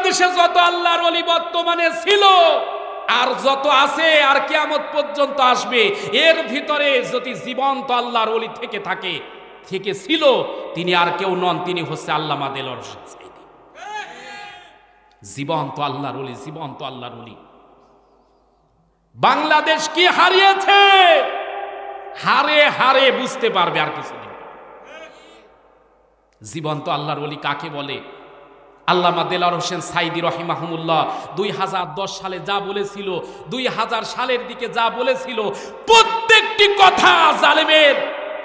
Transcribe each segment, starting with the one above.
বাংলাদেশে যত আল্লাহর ওলি বর্তমানে ছিল আর যত আছে আর কিয়ামত পর্যন্ত আসবে, এর ভিতরে যদি জীবন্ত আল্লাহর ওলি থেকে থাকে, থেকে ছিল, তিনি আর কেউ নন, তিনি হচ্ছে আল্লামা দেলোয়ার হোসেন সাঈদী। জীবন্ত আল্লাহর ওলি, জীবন্ত আল্লাহর ওলি। বাংলাদেশ কি হারিয়েছে, হারে হারে বুঝতে পারবে আর কিছুদিন। জীবন্ত আল্লাহর ওলি কাকে বলে? আল্লামা দেলোয়ার হোসেন সাঈদী রহিমাহুমুল্লাহ 2010 সালে যা বলেছিল, 2000 সালের দিকে যা বলেছিল, প্রত্যেকটি কথা জালেমের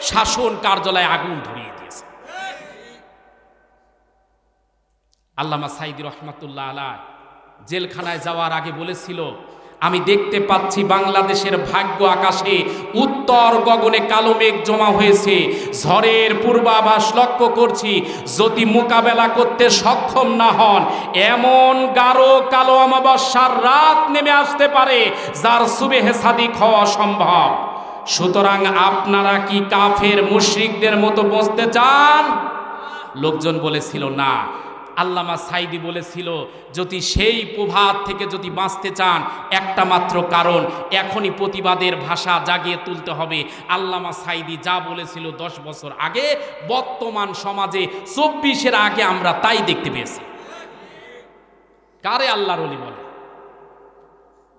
শাসন কার্যালয়ে আগুন ধরিয়ে দিয়েছে। আল্লামা সাঈদী রহমাতুল্লাহ আলাইহি জেলখানায় যাওয়ার আগে বলেছিল, আমি দেখতে পাচ্ছি বাংলাদেশের ভাগ্য আকাশে উত্তর গগনে কালো মেঘ জমা হয়েছে, ঝড়ের পূর্বাভাস লক্ষ্য করছি, যদি মোকাবেলা করতে সক্ষম না হন এমন গাঢ় কালো অমাবস্যার রাত নেমে আসতে পারে যার সুবেহে সাদিক হওয়া সম্ভব। সুতরাং আপনারা কি কাফের মুশরিকদের মতো বসতে চান? লোকজন বলেছিল না। আল্লামা সাঈদী বলেছিল, যদি সেই প্রভাত থেকে যদি বাঁচতে চান একটা মাত্র কারণ, এখনই প্রতিবাদের ভাষা জাগিয়ে তুলতে হবে। আল্লামা সাঈদী যা বলেছিল 10 বছর আগে, বর্তমান সমাজে 24-এর আগে আমরা তাই দেখতে পেয়েছি। কারে আল্লাহর ওলি বলে?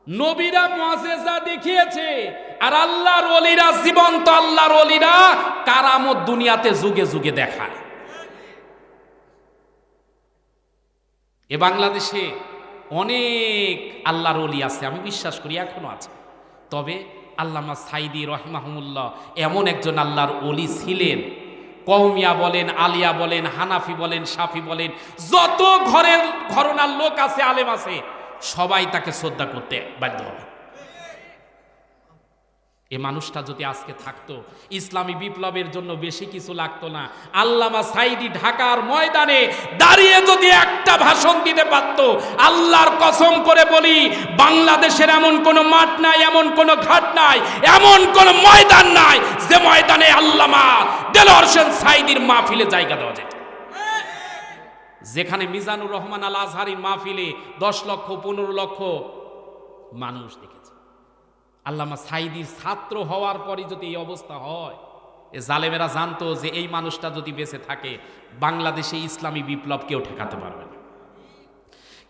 নবীরা মুআজিজা দেখিয়েছে, আর আল্লাহর ওলিরা, জীবন্ত আল্লাহর ওলিরা কারামত দুনিয়াতে যুগে যুগে দেখায়। এ বাংলাদেশে অনেক আল্লাহর ওলি আছে, আমি বিশ্বাস করি এখনো আছে। তবে আল্লামা সাঈদী রহিমাহুমুল্লাহ এমন একজন আল্লাহর ওলি ছিলেন, কওমিয়া বলেন, আলিয়া বলেন, হানাফি বলেন, শাফি বলেন, যত ঘরানার লোক আছে, আলেম আছে, সবাই তাকে শ্রদ্ধা করতে বাধ্য হবে। এ মানুষটা যদি আজকে থাকতো, ইসলামী বিপ্লবের জন্য বেশি কিছু লাগতো না। আল্লামা সাঈদী ঢাকার ময়দানে দাঁড়িয়ে যদি একটা ভাষণ দিতে পারত, আল্লাহর কসম করে বলি, বাংলাদেশের এমন কোন মাঠ নাই, এমন কোন ঘাট নাই, এমন কোন ময়দান নাই যে ময়দানে আল্লামা দেলোয়ার হোসেন সাঈদীর মাহফিলে জায়গা দেওয়া যেত। যেখানে মিজানুর রহমান আল আজহারীর মাহফিলে 10 লক্ষ 15 লক্ষ মানুষ দেখেছে। আল্লামা সাঈদীর ছাত্র হওয়ার পরই যদি এই অবস্থা হয়, এ জালেমেরা জানতো যে এই মানুষটা যদি বেঁচে থাকে, বাংলাদেশে ইসলামী বিপ্লব কেউ ঠেকাতে পারবে না।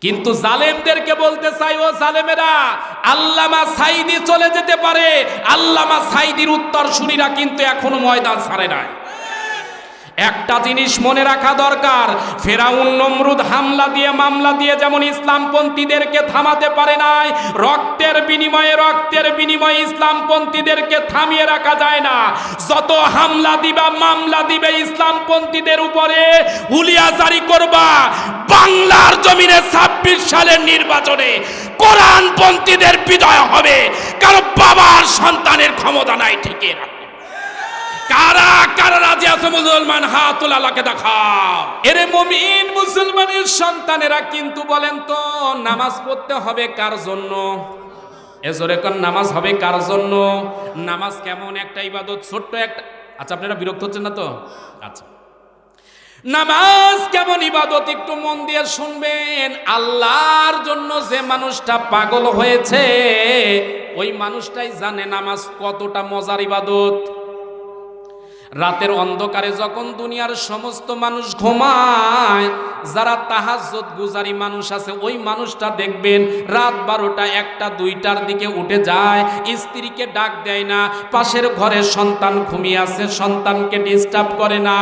কিন্তু জালেমদেরকে বলতে চাই, ও জালেমেরা, আল্লামা সাঈদী চলে যেতে পারে, আল্লামা সাঈদীর উত্তরসূরিরা কিন্তু এখনো ময়দান ছাড়ে নাই। একটা জিনিস মনে রাখা দরকার, ফেরাউন নমরুদ হামলা দিয়ে মামলা দিয়ে যেমন ইসলামপন্থীদেরকে থামাতে পারে নাই, রক্তের বিনিময়ে ইসলামপন্থীদেরকে থামিয়ে রাখা যায় না। যত হামলা দিবা, মামলা দিবে ইসলামপন্থীদের উপরে, হুলিয়া জারি করবা, বাংলার জমিনে 26 সালের নির্বাচনে কোরআনপন্থীদের বিজয় হবে, কারণ বাবার সন্তানের ক্ষমতা নাই ঠিকই রাখবে। কারা কারা রাজি আছে মুসলমান? হাত তোলা, আল্লাহকে দেখাও। এরে মুমিন মুসলমানের সন্তানেরা, কিন্তু বলেন তো, নামাজ পড়তে হবে কার জন্য? এজোরে কোন নামাজ হবে কার জন্য? নামাজ কেমন একটা ইবাদত, ছোট্ট একটা। আচ্ছা, আপনারা বিরক্ত হচ্ছেন না তো? আচ্ছা, নামাজ কেমন ইবাদত একটু মন দিয়ে শুনবেন। আল্লাহর জন্য যে মানুষটা পাগল হয়েছে, ওই মানুষটাই জানে নামাজ কতটা মজার ইবাদত। রাতের অন্ধকারে যখন দুনিয়ার সমস্ত মানুষ ঘুমায়, যারা তাহাজ্জুদ গুজারি মানুষ আছে, ওই মানুষটা দেখবেন রাত 12টা 1টা 2টার দিকে উঠে যায়, স্ত্রীকে ডাক দেয় না, পাশের ঘরে সন্তান ঘুমিয়ে আছে, সন্তানকে ডিস্টার্ব করে না।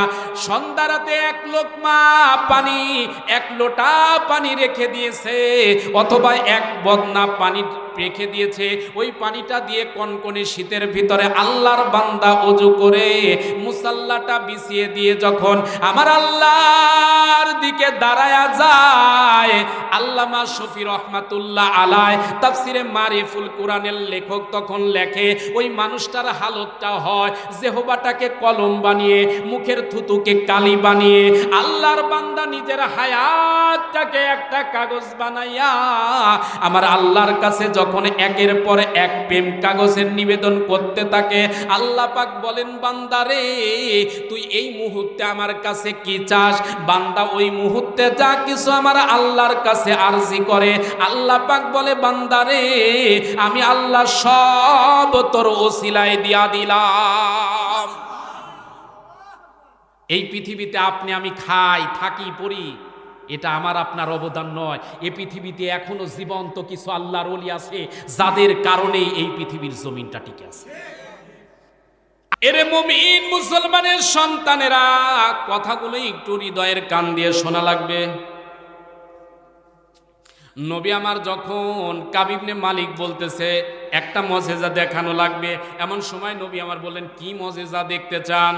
সন্ধ্যা রাতে 1 লোকমা পানি, 1 লোটা পানি রেখে দিয়েছে, অথবা 1 বদনা পানি রেখে দিয়েছে, ওই পানিটা দিয়ে কনকনে শীতের ভিতরে আল্লাহর বান্দা ওযু করে মুসাল্লাটা বিছিয়ে দিয়ে যখন আমার আল্লাহর দিকে দাঁড়ায়া যায়, আল্লামা শফি রহমাতুল্লাহ আলাইহি তাফসিরে মারিফুল কোরআনের লেখক তখন লেখে, ওই মানুষটার হালতটা হয় জেহবাটাকে কলম বানিয়ে, মুখের থুতুকে কালি বানিয়ে, আল্লাহর বান্দা নিজের হায়াত সাতটাকে একটা কাগজ বানাইয়া আমার আল্লাহর কাছে যখন একের পর এক প্রেম কাগজের নিবেদন করতে থাকে, আল্লাহ পাক বলেন বান্দারে তুই এই মুহূর্তে আমার কাছে কি চাস? বান্দা ওই মুহূর্তে যা কিছু আমার আল্লাহর কাছে আরজি করে, আল্লাহ পাক বলে বান্দারে আমি আল্লাহ সব তোর ওসিলায় দিয়া দিলাম। এই পৃথিবীতে আপনি আমি খাই, থাকি, পড়ি, এটা আমার আপনার অবদান নয়। এই পৃথিবীতে এখনো জীবন্ত কিছু আল্লাহর ওলি আছে যাদের কারণেই এই পৃথিবীর জমিনটা টিকে আছে। এরে মুমিন মুসলমানের সন্তানেরা, কথাগুলো একটু হৃদয়ের কান দিয়ে শোনা লাগবে। নবী আমার যখন কাব ইবনে মালিক বলতেছে একটা মজেজা দেখানো লাগবে, এমন সময় নবী আমার বললেন কি মজেজা দেখতে চান?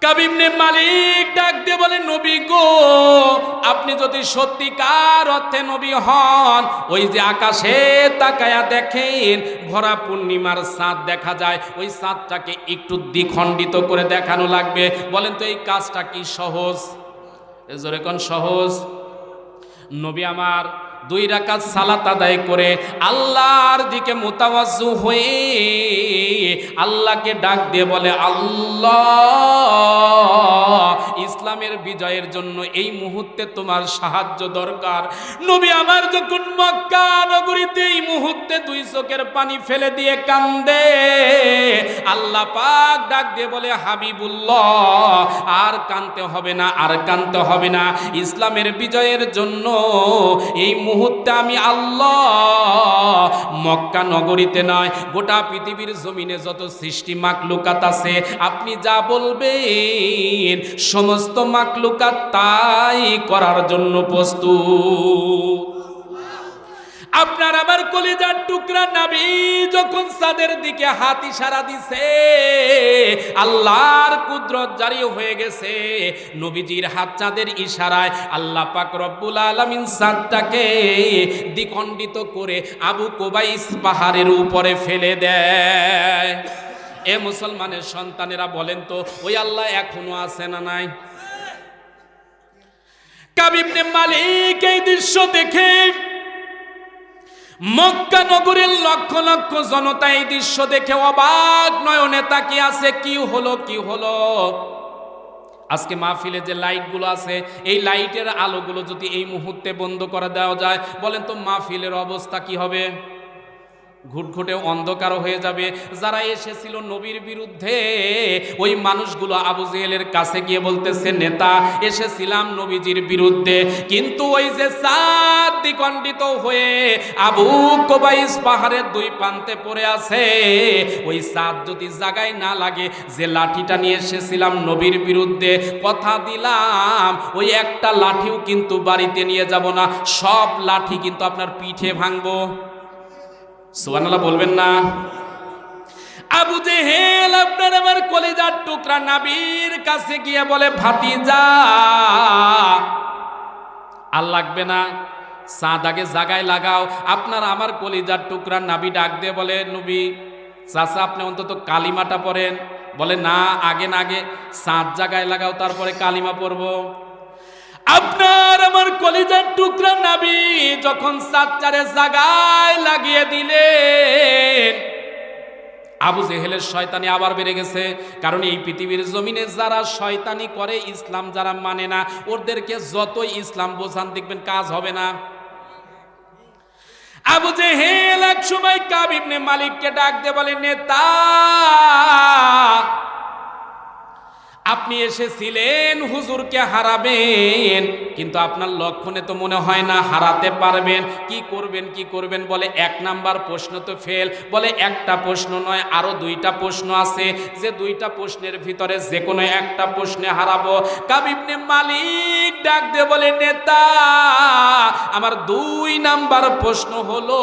কাব ইবনে মালিক ডাক দিয়ে বলে নবী গো, আপনি যদি সত্যিকার অর্থে নবী হন, ওই যে আকাশে তাকায়া দেখেন ভরা পূর্ণিমার চাঁদ দেখা যায়, ওই চাঁদটাকে একটু দ্বিখণ্ডিত করে দেখানো লাগবে। বলেন তো এই কাজটা কি সহজ? জোরে কোন সহজ? নবী আমার 2 রাকাত সালাত আদায় করে আল্লাহর দিকে মুতাওয়াজ্জু হয়ে আল্লাহকে ডাক দিয়ে বলে আল্লাহ, ইসলামের বিজয়ের জন্য এই মুহূর্তে তোমার সাহায্য দরকার। নবী আমার যখন মক্কা নগরীতে এই মুহূর্তে 2 চোখের পানি ফেলে দিয়ে কান্দে, আল্লাহ পাক ডাক দিয়ে বলে হাবিবুল্লাহ আর কাঁদতে হবে না, আর কাঁদতে হবে না। ইসলামের বিজয়ের জন্য এই মুহূর্তে আমি আল্লাহ মক্কা নগরীতে নয়, গোটা পৃথিবীর জমিনে যত সৃষ্টি মাকলুকাত আছে আপনি যা বলবেন সমস্ত মাকলুকাত তাই করার জন্য প্রস্তুত। আপনার আমার কলিজার টুকরা নবী যখন চাঁদের দিকে হাত ইশারা দিছে, আল্লাহর কুদরত জারি হয়ে গেছে। নবীজির হাত চাঁদের ইশারায় আল্লাহ পাক রব্বুল আলামিন চাঁদটাকে দ্বিখণ্ডিত করে আবু কুবাইস পাহাড়ের উপরে ফেলে দেয়। এ মুসলমানের সন্তানেরা বলেন তো ওই আল্লাহ এখনো আছে না নাই? কাব ইবনে মালিক এই দৃশ্য দেখে মক্কা নগরীর লক্ষ লক্ষ জনতা এই দৃশ্য দেখে অবাক নয়নে তাকিয়ে আছে। কি হলো, কি হলো? আজকে মাহফিলে যে লাইটগুলো আছে এই লাইটের আলোগুলো যদি এই মুহূর্তে বন্ধ করে দেওয়া যায়, বলেন তো মাহফিলের অবস্থা কি হবে? ঘুটঘুটে অন্ধকার হয়ে যাবে। যারা এসেছিল নবীর বিরুদ্ধে ওই মানুষগুলো আবু জেহেলের কাছে গিয়ে বলতেছে নেতা এসেছিলাম নবীজির বিরুদ্ধে, কিন্তু ওই যে চাঁদ দ্বিখণ্ডিত হয়ে আবু কুবাইস পাহাড়ের 2 প্রান্তে পড়ে আছে, ওই চাঁদ যদি জায়গায় না লাগে, যে লাঠিটা নিয়ে এসেছিলাম নবীর বিরুদ্ধে, কথা দিলাম ওই একটা লাঠিও কিন্তু বাড়িতে নিয়ে যাব না, সব লাঠি কিন্তু আপনার পিঠে ভাঙবো। সুবহানাল্লাহ বলবেন না? আবু জেহেল আপনার আমার কলিজার টুকরা নবীর কাছে গিয়ে বলে ভাতিজা আর লাগবে না, চাঁদ আগে জায়গায় লাগাও। আপনার আমার কলিজার টুকরা নবী ডাক দিয়ে বলে নবী চাচা আপনি অন্তত কালিমাটা পড়েন। বলে না, আগে না, আগে চাঁদ জায়গায় লাগাও তারপরে কালিমা পড়বো। আপনার আমার কলিজার টুকরা নবী যখন চাঁদটারে জায়গায় লাগিয়ে দিলেন, আবু জেহেলের শয়তানি আবার বেড়ে গেছে। কারণ এই পৃথিবীর জমিনে যারা শয়তানি করে, ইসলাম যারা মানে না, ওদেরকে যতই ইসলাম বোঝান দেখবেন কাজ হবে না। আবু জেহেল এক সময় কাব ইবনে মালিককে ডাক দিয়ে বলে নেতা আপনি এসেছিলেন হুজুরকে হারাবেন, কিন্তু আপনার লক্ষণে তো মনে হয় না হারাতে পারবেন। কি করবেন, কি করবেন? বলে 1 নাম্বার প্রশ্ন তো ফেল। বলে একটা প্রশ্ন নয়, আরো 2টা প্রশ্ন আছে, যে 2টা প্রশ্নের ভিতরে যে কোনো একটা প্রশ্নে হারাবো। কাব ইবনে মালিক ডাক দিয়ে বলে নেতা আমার 2 নাম্বার প্রশ্ন হলো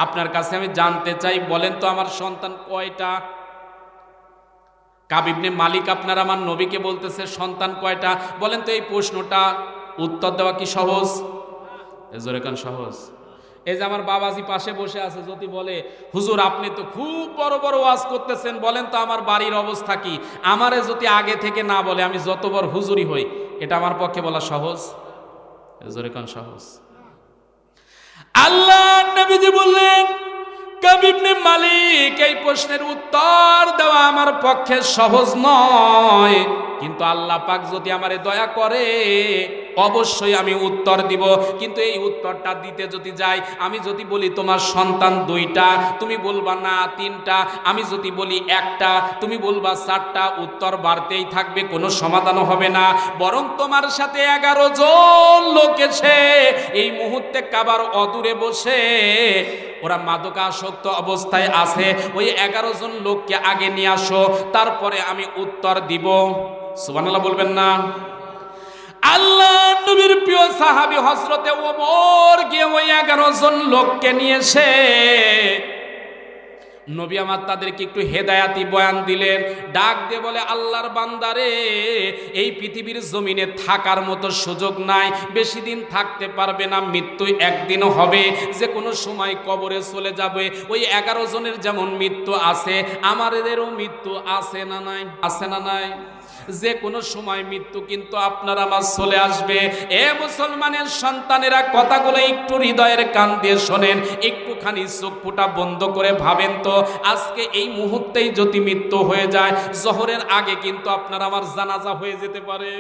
আপনার কাছে আমি জানতে চাই, বলেন তো আমার সন্তান কয়টা? কাব ইবনে মালিক আপনার আমার নবীকে বলতেছে সন্তান কয়টা? বলেন তো এই প্রশ্নটা উত্তর দেওয়া কি সহজ? জোরে কান সহজ। এই যে আমার বাবাজি পাশে বসে আছে, যদি বলে হুজুর আপনি তো খুব বড় বড় ওয়াজ করতেছেন, বলেন তো আমার বাড়ির অবস্থা কি? আমারে যদি আগে থেকে না বলে আমি যত বড় হুজুরি হই, এটা আমার পক্ষে বলা সহজ? জোরে কোন সহজ? আল্লাহ নবীজি বললেন, কাব ইবনে মালিক, এই প্রশ্নের উত্তর দেওয়া আমার পক্ষে সহজ নয়, কিন্তু আল্লাহ পাক যদি আমারে দয়া করে অবশ্যই আমি উত্তর দিব। কিন্তু এই উত্তরটা দিতে যদি যাই, আমি যদি বলি তোমার সন্তান 2টা, তুমি বলবা না 3টা, আমি যদি বলি 1টা, তুমি বলবা 4টা, উত্তর বাড়তেই থাকবে, কোনো সমাধান হবে না। বরং তোমার সাথে 11 জন লোক এসে এই মুহূর্তে কাবার অদূরে বসে ওরা মাদকাসক্ত অবস্থায় আছে, ওই 11 জন লোককে আগে নিয়ে আসো, তারপরে আমি উত্তর দিব। সুবহানাল্লাহ বলবেন না? আল্লাহ নবীর প্রিয় সাহাবী হযরতে ওমর গিয়ে ওই 11 জন লোককে নিয়ে এসে নবী আমার তাদেরকে একটু হেদায়াতি বয়ান দিলেন। ডাক দিয়ে বলে, আল্লাহর বান্দারে, এই পৃথিবীর জমিনে থাকার মতো সুযোগ নাই, বেশি দিন থাকতে পারবে না, মৃত্যু একদিন হবে, যে কোনো সময় কবরে চলে যাবে। ওই 11 জনের যেমন মৃত্যু আছে, আমাদেরও মৃত্যু আছে না নাই? আছে না নাই? যে কোনো সময় মৃত্যু কিন্তু আপনার আমার চলে আসবে। এ মুসলমানের সন্তানেরা, কথাগুলো একটু হৃদয়ের কান দিয়ে শোনেন, একটুখানি চোখ ফুটা বন্ধ করে ভাবেন তো, আজকে এই মুহূর্তেই যদি মৃত্যু হয়ে যায়, জোহরের আগে কিন্তু আপনার আমার জানাজা হয়ে যেতে পারে।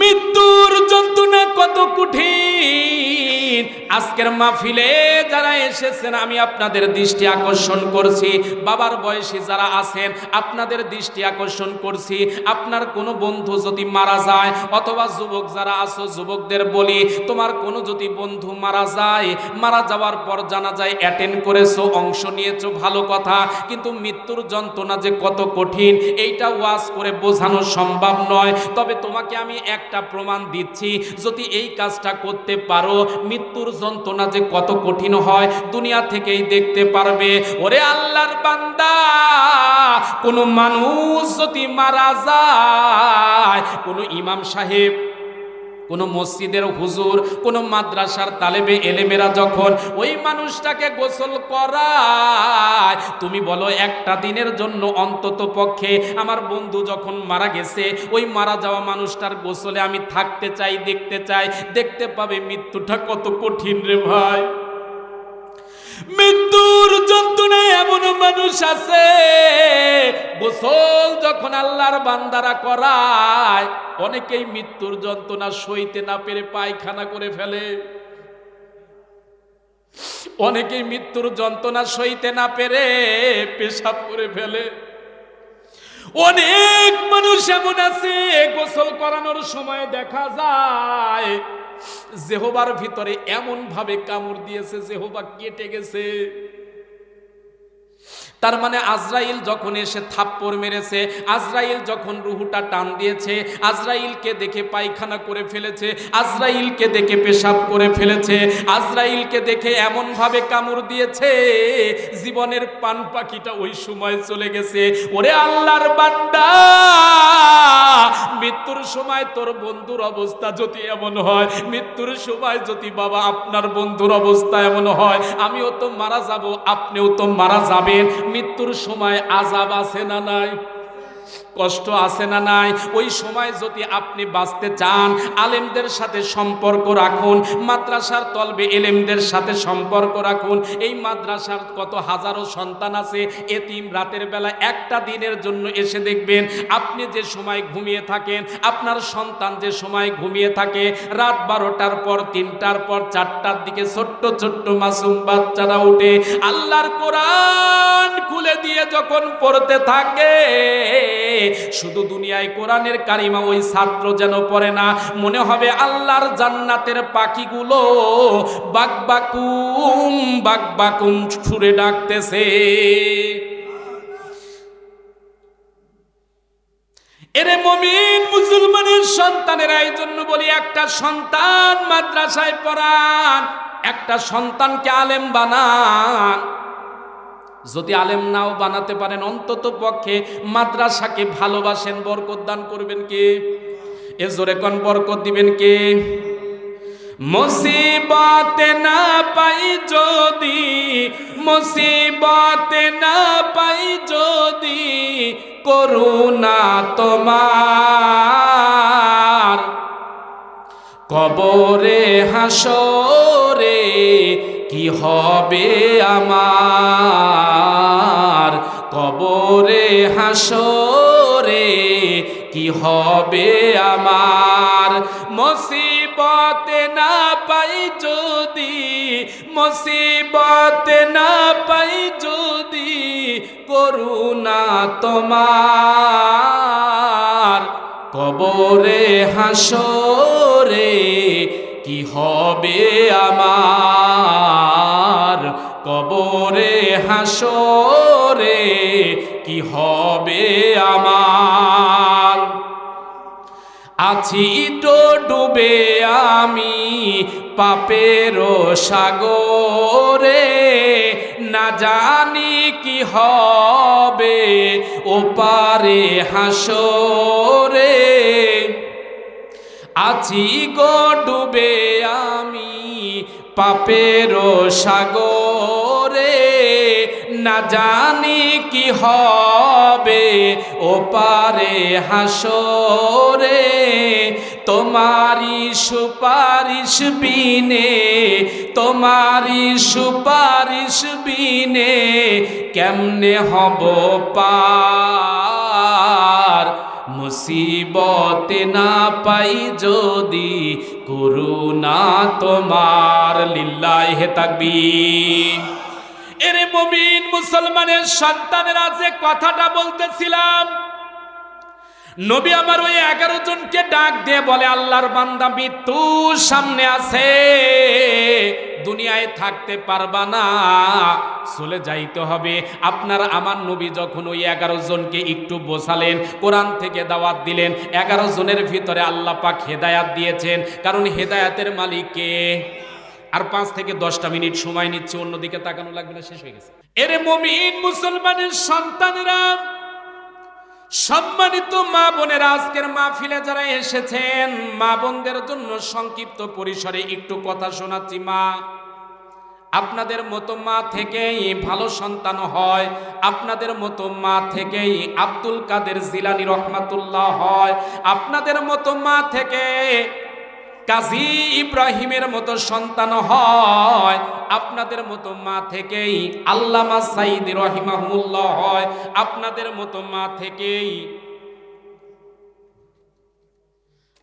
মৃত্যুর যন্ত্রণা কত কঠিন। আজকের মাহফিলে যারা এসেছেন, আমি আপনাদের দৃষ্টি আকর্ষণ করছি, বাবার বয়সী যারা আছেন আপনাদের দৃষ্টি আকর্ষণ করছি, আপনার কোনো বন্ধু যদি মারা যায়, অথবা যুবক যারা আছো যুবকদের বলি, তোমার কোনো যদি বন্ধু মারা যায়, মারা যাওয়ার পর জানাজায় অ্যাটেন্ড করেছো, অংশ নিয়েছো, ভালো কথা, কিন্তু মৃত্যুর যন্ত্রণা যে কত কঠিন এইটা ওয়াজ করে বোঝানো সম্ভব নয়। তবে তোমাকে আমি একটা প্রমাণ দিচ্ছি, যদি এই কাজটা করতে পারো, মৃত্যুর যন্ত্রণা যে কত কঠিন হয় দুনিয়া থেকেই দেখতে পারবে। ওরে আল্লাহর বান্দা, কোন মানুষ যদি মারা যায়, কোন ইমাম সাহেব, কোন মসজিদের হুজুর, কোন মাদ্রাসার তালেবে এলেমেরা যখন ওই মানুষটাকে গোসল করায়, তুমি বলো একটা দিনের জন্য অন্তত পক্ষে আমার বন্ধু যখন মারা গেছে, ওই মারা যাওয়া মানুষটার গোসলে আমি থাকতে চাই, দেখতে চাই, দেখতে পাবে মৃত্যুটা কত কঠিন রে ভাই। মৃত্যুর যন্ত্রণায় এমন মানুষ আছে, গোসল যখন আল্লাহর বান্দারা করায়, অনেকেই মৃত্যুর যন্ত্রণা সইতে না পেরে পায়খানা করে ফেলে। অনেকেই মৃত্যুর যন্ত্রণা সইতে না পেরে পেশাব করে ফেলে। অনেক মানুষ এমন আছে, গোসল করানোর সময় দেখা যায় জেহবার ভিতরে এমন ভাবে কামড় দিয়েছে, জেহবা কেটে গেছে। তার মানে আজরাইল যখন এসে থাপ্পড় মেরেছে, আজরাইল যখন রুহুটা টান দিয়েছে, আজরাইলকে দেখে পায়খানা করে ফেলেছে, আজরাইলকে দেখে পেশাব করে ফেলেছে, আজরাইলকে দেখে এমন ভাবে কামড় দিয়েছে, জীবনের পান পাখিটা ওই সময় চলে গেছে। ওরে আল্লাহর বান্দা, মৃত্যুর সময় তোর বন্ধুর অবস্থা যদি এমন হয়, মৃত্যুর সময় যদি বাবা আপনার বন্ধুর অবস্থা এমন হয়, আমিও তো মারা যাব, আপনিও তো মারা যাবেন, মৃত্যুর সময় আযাব আছে না নাই? কষ্ট আছে না নাই? ওই সময় যদি আপনি বাঁচতে চান, আলেমদের সাথে সম্পর্ক রাখুন, মাদ্রাসার তলবে এলেমদের সাথে সম্পর্ক রাখুন। এই মাদ্রাসার কত হাজারো সন্তান আছে এতিম, রাতের বেলা একটা দিনের জন্য এসে দেখবেন, আপনি যে সময় ঘুমিয়ে থাকেন, আপনার সন্তান যে সময় ঘুমিয়ে থাকে, রাত 12টার পর, 3টার পর, 4টার দিকে ছোট্ট ছোট্ট মাসুম বাচ্চারা উঠে আল্লাহর কোরআন খুলে দিয়ে যখন পড়তে থাকে, শুধু দুনিয়ায় কোরআনের কারিমা ওই ছাত্র যেন পড়ে না, মনে হবে আল্লাহর জান্নাতের পাখিগুলো বাকবাকুম বাকবাকুম সুরে ডাকতেছে। এরে মুমিন মুসলমানের সন্তানেরা, এই জন্য বলি, একটা সন্তান মাদ্রাসায় পড়ান, একটা সন্তানকে আলেম বানান। যদি আলেম নাও বানাতে পারেন, অন্তত পক্ষে মাদ্রাসাকে ভালোবাসেন, বরকত দান করবেন কে? এ জোরে কোন বরকত দিবেন কে? মুসিবতে না পাই যদি, মুসিবতে না পাই যদি, করুণা তোমার কবরে হাসরে কি হবে আমার, কবরে হাসরে কি হবে আমার। মুসিবতে না পাই যদি, মুসিবতে না পাই যদি করুণা তোমার, কবরে হাসরে কি হবে আমার, কবরে হাসরে কি হবে আমার। আছি তো ডুবে আমি পাপের সাগরে, না জানি কি হবে ওপারে হাসরে। আছি গো ডুবে আমি পাপের সাগরে, না জানি কি হবে ওপারে হাসরে। তোমারি সুপারিশ বিনে, তোমারি সুপারিশ বিনে কেমনে হব পার। মুসিবতে না পাই যদি করুণা তোমার। লিল্লাহি তাকবীর। এরে মুমিন মুসলমানের সন্তানেরা, যে কথাটা বলতেছিলাম, নবী আমার ওই 11 জনকে ডাক দিয়ে বলে, আল্লাহর বান্দা মৃত্যু সামনে আছে, দুনিয়ায় থাকতে পারবা না, চলে যাইতে হবে। আপনার আমার নবী যখন ওই 11 জনকে একটু বোঝালেন, কোরআন থেকে দাওয়াত দিলেন, 11 জনের ভিতরে আল্লাহ পাক হেদায়াত দিয়েছেন। কারণ হেদায়াতের মালিক কে? আর 5 থেকে 10টা মিনিট সময় নিচ্ছে, অন্যদিকে তাকানো লাগবে না, শেষ হয়ে গেছে। এরে মুমিন মুসলমানের সন্তানেরা, সম্মানিত মা বোনেরা, আজকের মাহফিলে যারা এসেছেন, মা বোনদের জন্য সংক্ষিপ্ত পরিসরে একটু কথা শোনাচ্ছি। মা, আপনাদের মতো মা থেকেই ভালো সন্তান হয়, আপনাদের মতো মা থেকেই আব্দুল কাদের জিলানী রহমাতুল্লাহ হয়, আপনাদের মতো মা থেকে কাজী ইব্রাহিমের মতো সন্তান হয়, আপনাদের মতো মা থেকেই আল্লামা সাইদি রহিমাহুল্লাহ হয়, আপনাদের মতো মা থেকেই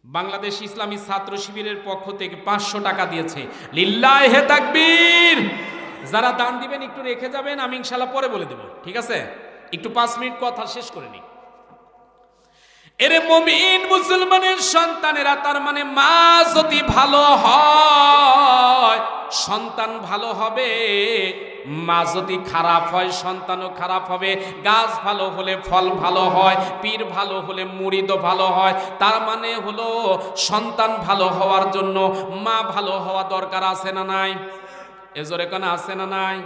বাংলাদেশ ইসলামী ছাত্র শিবিরের পক্ষ থেকে 500 টাকা দিয়েছে। লিল্লাহি তাকবীর। যারা দান দিবেন একটু রেখে যাবেন, আমি ইনশাআল্লাহ পরে বলে দেব, ঠিক আছে? একটু 5 মিনিট কথা শেষ করে নিই। এরে মুমিন মুসলমানের সন্তানেরা, তার মানে মা যদি ভালো হয় সন্তান ভালো হবে, মা যদি খারাপ হয় সন্তানও খারাপ হবে। গাছ ভালো হলে ফল ভালো হয়, পীর ভালো হলে মুরিদও ভালো হয়। তার মানে হলো সন্তান ভালো হওয়ার জন্য মা ভালো হওয়া দরকার, আছে না নাই? এজোরে কেন আছে না নাই?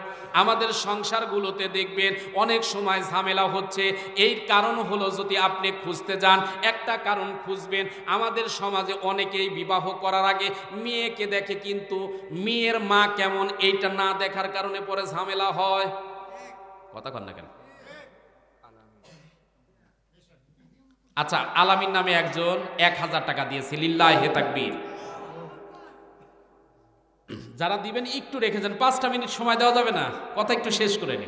আমাদের সংসারগুলোতে দেখবেন অনেক সময় ঝামেলা হচ্ছে। এই কারণ হলো, যদি আপনি খুঁজতে যান, একটা কারণ খুঁজবেন, আমাদের সমাজে অনেকেই বিবাহ করার আগে মেয়েকে দেখে, কিন্তু মেয়ের মা কেমন এইটা না দেখার কারণে পরে ঝামেলা হয়। কথা কন না কেন? আচ্ছা, আলামিন নামে একজন 1000 টাকা দিয়েছে। লিল্লাহি তাকবীর। যারা দিবেন একটু রেখে যান, 5টা মিনিট সময় দেওয়া যাবে না? কথা একটু শেষ করে নি।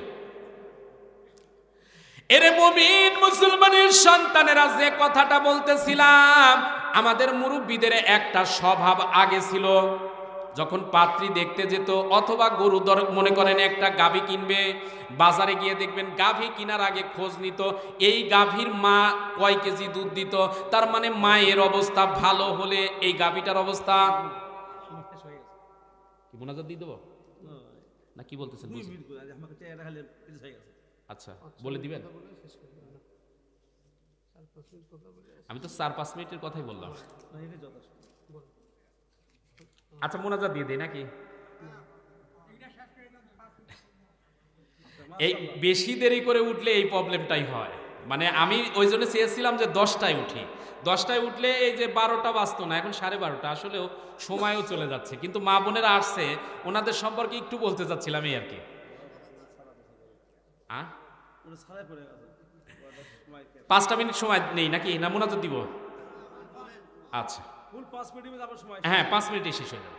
এরে মুমিন মুসলমানের সন্তানেরা, যে কথাটা বলতেছিলাম, আমাদের মুরব্বীদের একটা স্বভাব আগে ছিল, যখন পাত্রী দেখতে যেত অথবা গরু মনে করেন একটা গাভী কিনবে, বাজারে গিয়ে দেখবেন গাভী কেনার আগে খোঁজ নিত এই গাভীর মা কয় কেজি দুধ দিত। তার মানে মায়ের অবস্থা ভালো হলে এই গাভীটার অবস্থা। মোনাজাত দিয়ে দেবো না কি বলতেছেন? আচ্ছা, বলে দিবেন। আমি তো 4-5 মিনিটের কথাই বললাম। আচ্ছা, মোনাজাত দিয়ে দেই নাকি? এই বেশি দেরি করে উঠলে এই প্রবলেমটাই হয়। মানে আমি ওই জন্য চেয়েছিলাম যে 10টায় উঠি, 10টায় উঠলে এই যে 12টা বাজতো না, এখন 12:30। আসলেও সময়ও চলে যাচ্ছে, কিন্তু মা বোনেরা আসছে, ওনাদের সম্পর্কে একটু বলতে চাচ্ছিলাম এই আর কি। 5টা মিনিট সময় নেই নাকি? না মোনাজাত দিব? আচ্ছা, হ্যাঁ 5 মিনিটে শেষ হয়ে যাবে।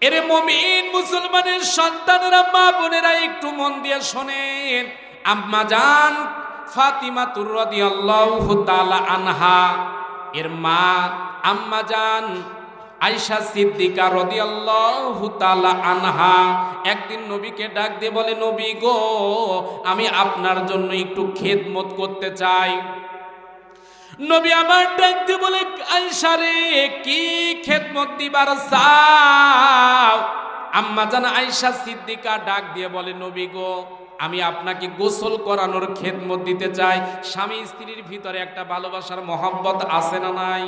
এরে মুমিন মুসলমানের সন্তানেরা, মা বোনেরা, একটু মন দিয়ে শোনেন। আম্মা জান ফাতিমা রাদিয়াল্লাহু তাআলা আনহা, এর মা আম্মা জান আয়েশা সিদ্দিকা রাদিয়াল্লাহু তাআলা আনহা একদিন নবীকে ডাক দিয়ে বলে, নবী গো, আমি আপনার জন্য একটু খেদমত করতে চাই। নবী আমার ডাক দিয়ে বলে, আয়েশা রে, কি খেদমত দিবার চাও? আম্মা জান আয়েশা সিদ্দিকা ডাক দিয়ে বলে, নবী গো, আমি আপনাকে গোসল করানোর খেদমত দিতে চাই। স্বামী স্ত্রীর ভিতরে একটা ভালোবাসার মহব্বত আছে না নাই?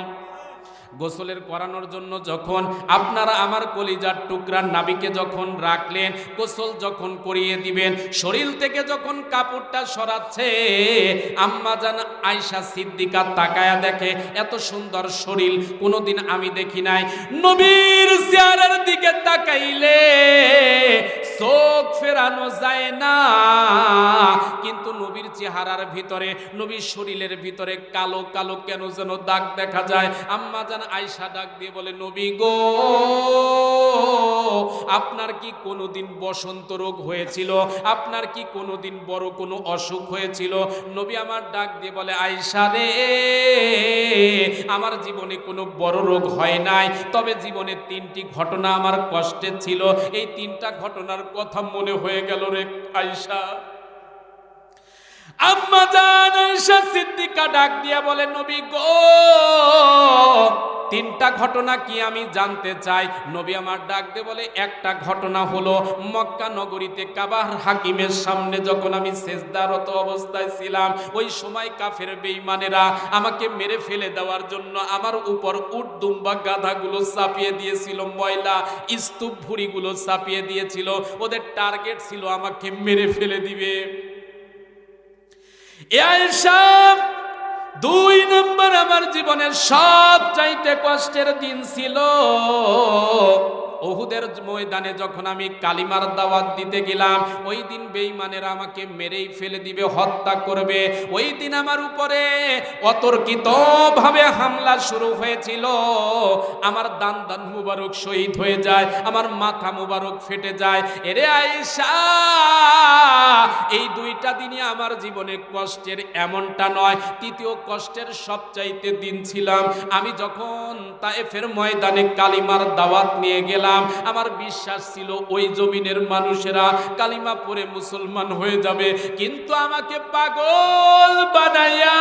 গোসলের করানোর জন্য যখন আপনারা আমার কলিজার টুকরা নাবিকে যখন রাখলেন, গোসল যখন করিয়ে দিবেন, শরীর থেকে যখন কাপড়টা সরাচ্ছে, আম্মা জান আয়েশা সিদ্দিকা তাকায়া দেখে এত সুন্দর শরীর কোনোদিন আমি দেখি নাই। নবীর চেহারার দিকে তাকাইলে চোখ ফেরানো যায় না, কিন্তু নবীর চেহারার ভিতরে, নবীর শরীরের ভিতরে কালো কালো কেন যেন দাগ দেখা যায়। আম্মা জান আয়েশা ডাক দিয়ে বলে, নবী গো, আপনার কি কোনোদিন বসন্ত রোগ হয়েছিল? আপনার কি কোনোদিন বড় কোনো অসুখ হয়েছিল? নবী আমার ডাক দিয়ে বলে, আয়েশা রে, আমার জীবনে কোনো বড় রোগ হয় নাই, তবে জীবনে 3টি ঘটনা আমার কষ্টের ছিল। এই 3টা ঘটনার কথা মনে হয়ে গেল রে আয়েশা। আম্মা জান আয়েশা সিদ্দিকা ডাক দিয়া বলে, নবী গো, 3টা ঘটনা কি আমি জানতে চাই। নবী আমার ডাক দিয়ে বলে, একটা ঘটনা হলো মক্কা নগরীতে কাবার হাকিমের সামনে যখন আমি সেজদারত অবস্থায় ছিলাম, ওই সময় কাফের বেঈমানেরা আমাকে মেরে ফেলে দেওয়ার জন্য আমার উপর উট দুম্বা গাধাগুলো চাপিয়ে দিয়েছিল, ময়লা স্তূপ ভুঁড়িগুলো চাপিয়ে দিয়েছিল। ওদের টার্গেট ছিল আমাকে মেরে ফেলে দিবে। আয়েশা, 2 নম্বর আমার জীবনের সবচাইতে কষ্টের দিন ছিল উহুদের ময়দানে যখন আমি কালিমার দাওয়াত দিতে গেলাম। ওই দিন বেঈমানেরা আমাকে মেরেই ফেলে দিবে, হত্যা করবে। ওই দিন আমার উপরে অতর্কিতভাবে হামলা শুরু হয়েছিল। আমার দান মুবারক শহীদ হয়ে যায়, আমার মাথা মুবারক ফেটে যায়। এরে আয়েশা, এই 2টা দিনই আমার জীবনে কষ্টের এমনটা নয়। 3য় কষ্টের সবচাইতে দিন ছিলাম আমি যখন তায়েফের ময়দানে কালিমার দাওয়াত নিয়ে গেলাম। আমার বিশ্বাস ছিল ওই জমিনের মানুষেরা কালিমা পড়ে মুসলমান হয়ে যাবে, কিন্তু আমাকে পাগল বানাইয়া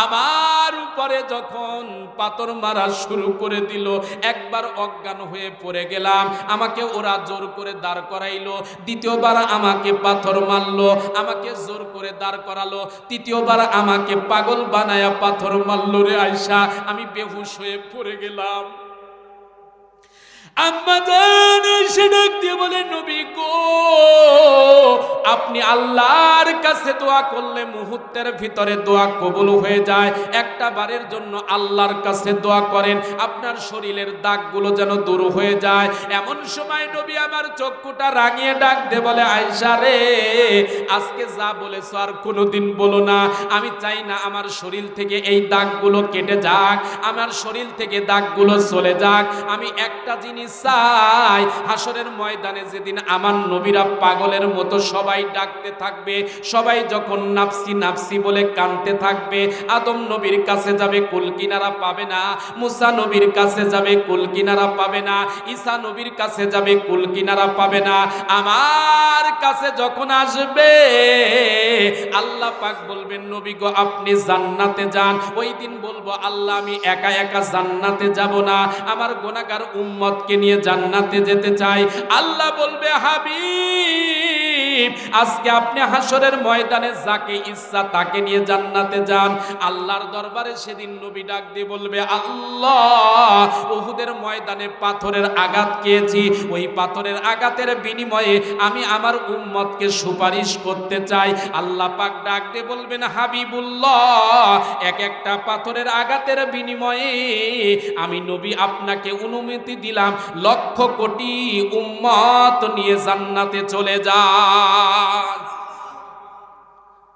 আমার উপরে যখন পাথর মারা শুরু করে দিল, একবার অজ্ঞান হয়ে পড়ে গেলাম। আমাকে ওরা জোর করে দাঁড় করাইলো। 2য়বার আমাকে পাথর মারলো, আমাকে জোর করে দাঁড় করালো। 3য়বার আমাকে পাগল বানায়া পাথর মারলো রে আয়েশা, আমি বেহুশ হয়ে পড়ে গেলাম। আম্মা জান এসে ডাক দিয়ে বলে, নবী গো, আপনি আল্লাহর কাছে দোয়া করলে মুহূর্তের ভিতরে দোয়া কবুল হয়ে যায়। একটা বারের জন্য আল্লাহর কাছে দোয়া করেন, আপনার শরীরের দাগগুলো যেন দূর হয়ে যায়। এমন সময় নবী আমার চক্ষুটা রাঙিয়ে ডাক দিয়ে বলে, আয়েশা রে, আজকে যা বলেছো আর কোনোদিন বলো না। আমি চাই না আমার শরীর থেকে এই দাগগুলো কেটে যাক, আমার শরীর থেকে দাগগুলো চলে যাক। আমি একটা জিনিস চাই, হাসরের ময়দানে যেদিন আমার নবীরা পাগলের মতো সবাই ডাকতে থাকবে, সবাই যখন নাফসি নাফসি বলে কাঁদতে থাকবে, আদম নবীর কাছে যাবে, কুল কিনারা পাবে না। মুসা নবীর কাছে যাবে, কুল কিনারা পাবে না। ঈসা নবীর কাছে যাবে, কুল কিনারা পাবে না। আমার কাছে যখন আসবে, আল্লাহ পাক বলবেন, নবী গো, আপনি জান্নাতে যান। ওই দিন বলবো, আল্লাহ, আমি একা একা জান্নাতে যাব না, আমার গুনাহগার উম্মতকে নিয়ে জান্নাতে যেতে চাই। আল্লাহ বলবে, হাবিব, আজকে আপনি হাসরের ময়দানে যাকে ইচ্ছা তাকে নিয়ে জান্নাতে যান। আল্লাহর দরবারে সেদিন নবী ডাক দিয়ে বলবে, আল্লাহ, উহুদের ময়দানে পাথরের আঘাত খেয়েছি, ওই পাথরের আঘাতের বিনিময়ে আমি আমার উম্মতকে সুপারিশ করতে চাই। আল্লাহ পাক ডাক দিয়ে বলবেন, হাবিবুল্লাহ, এক একটা পাথরের আঘাতের বিনিময়ে আমি নবী আপনাকে অনুমতি দিলাম 1,00,000 কোটি উম্মত নিয়ে জান্নাতে চলে যান।